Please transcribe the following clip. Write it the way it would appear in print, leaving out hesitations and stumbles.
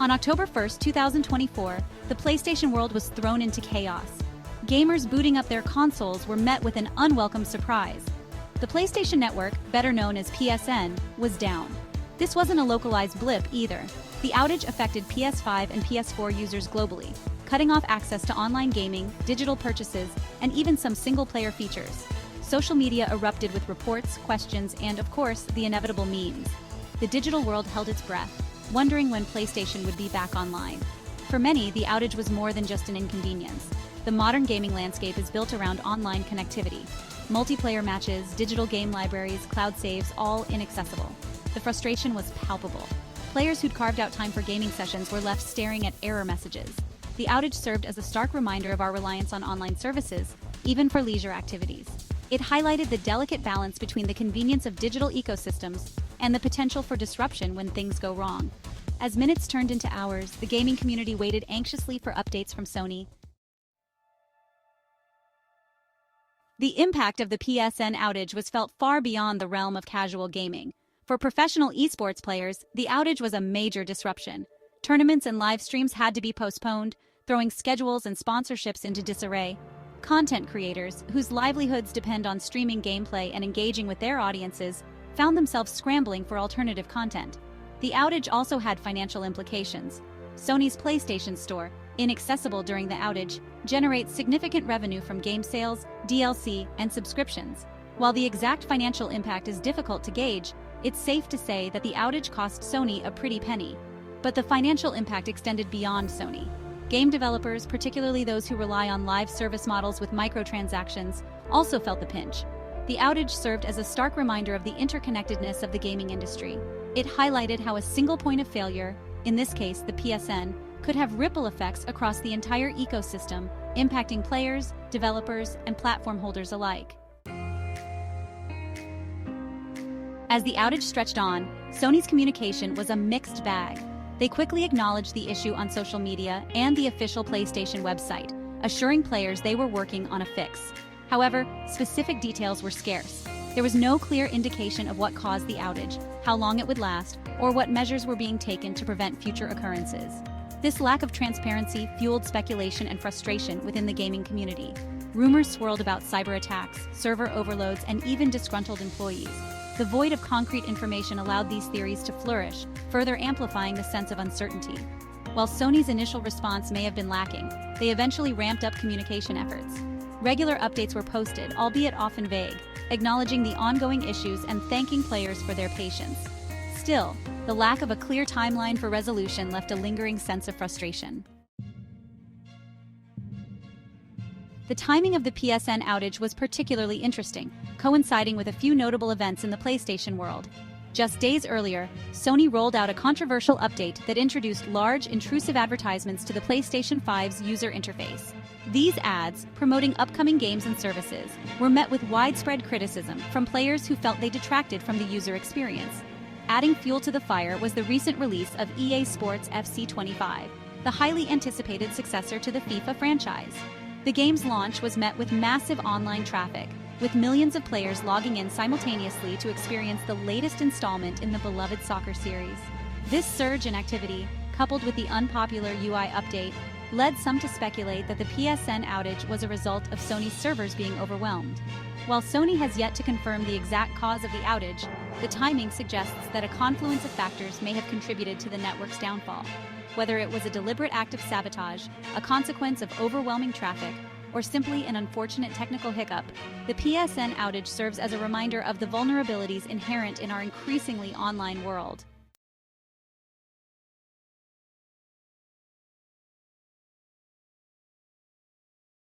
On October 1, 2024, the PlayStation world was thrown into chaos. Gamers booting up their consoles were met with an unwelcome surprise. The PlayStation Network, better known as PSN, was down. This wasn't a localized blip either. The outage affected PS5 and PS4 users globally, cutting off access to online gaming, digital purchases, and even some single-player features. Social media erupted with reports, questions, and, of course, the inevitable memes. The digital world held its breath, wondering when PlayStation would be back online. For many, the outage was more than just an inconvenience. The modern gaming landscape is built around online connectivity. Multiplayer matches, digital game libraries, cloud saves, all inaccessible. The frustration was palpable. Players who'd carved out time for gaming sessions were left staring at error messages. The outage served as a stark reminder of our reliance on online services, even for leisure activities. It highlighted the delicate balance between the convenience of digital ecosystems and the potential for disruption when things go wrong. As minutes turned into hours, the gaming community waited anxiously for updates from Sony. The impact of the PSN outage was felt far beyond the realm of casual gaming. For professional esports players, the outage was a major disruption. Tournaments and live streams had to be postponed, throwing schedules and sponsorships into disarray. Content creators, whose livelihoods depend on streaming gameplay and engaging with their audiences, found themselves scrambling for alternative content. The outage also had financial implications. Sony's PlayStation Store, inaccessible during the outage, generates significant revenue from game sales, DLC, and subscriptions. While the exact financial impact is difficult to gauge, it's safe to say that the outage cost Sony a pretty penny. But the financial impact extended beyond Sony. Game developers, particularly those who rely on live service models with microtransactions, also felt the pinch. The outage served as a stark reminder of the interconnectedness of the gaming industry. It highlighted how a single point of failure, in this case the PSN, could have ripple effects across the entire ecosystem, impacting players, developers, and platform holders alike. As the outage stretched on, Sony's communication was a mixed bag. They quickly acknowledged the issue on social media and the official PlayStation website, assuring players they were working on a fix. However, specific details were scarce. There was no clear indication of what caused the outage, how long it would last, or what measures were being taken to prevent future occurrences. This lack of transparency fueled speculation and frustration within the gaming community. Rumors swirled about cyber attacks, server overloads, and even disgruntled employees. The void of concrete information allowed these theories to flourish, further amplifying the sense of uncertainty. While Sony's initial response may have been lacking, they eventually ramped up communication efforts. Regular updates were posted, albeit often vague, acknowledging the ongoing issues and thanking players for their patience. Still, the lack of a clear timeline for resolution left a lingering sense of frustration. The timing of the PSN outage was particularly interesting, coinciding with a few notable events in the PlayStation world. Just days earlier, Sony rolled out a controversial update that introduced large, intrusive advertisements to the PlayStation 5's user interface. These ads, promoting upcoming games and services, were met with widespread criticism from players who felt they detracted from the user experience. Adding fuel to the fire was the recent release of EA Sports FC 25, the highly anticipated successor to the FIFA franchise. The game's launch was met with massive online traffic, with millions of players logging in simultaneously to experience the latest installment in the beloved soccer series. This surge in activity, coupled with the unpopular UI update, led some to speculate that the PSN outage was a result of Sony's servers being overwhelmed. While Sony has yet to confirm the exact cause of the outage, the timing suggests that a confluence of factors may have contributed to the network's downfall. Whether it was a deliberate act of sabotage, a consequence of overwhelming traffic, or simply an unfortunate technical hiccup, the PSN outage serves as a reminder of the vulnerabilities inherent in our increasingly online world.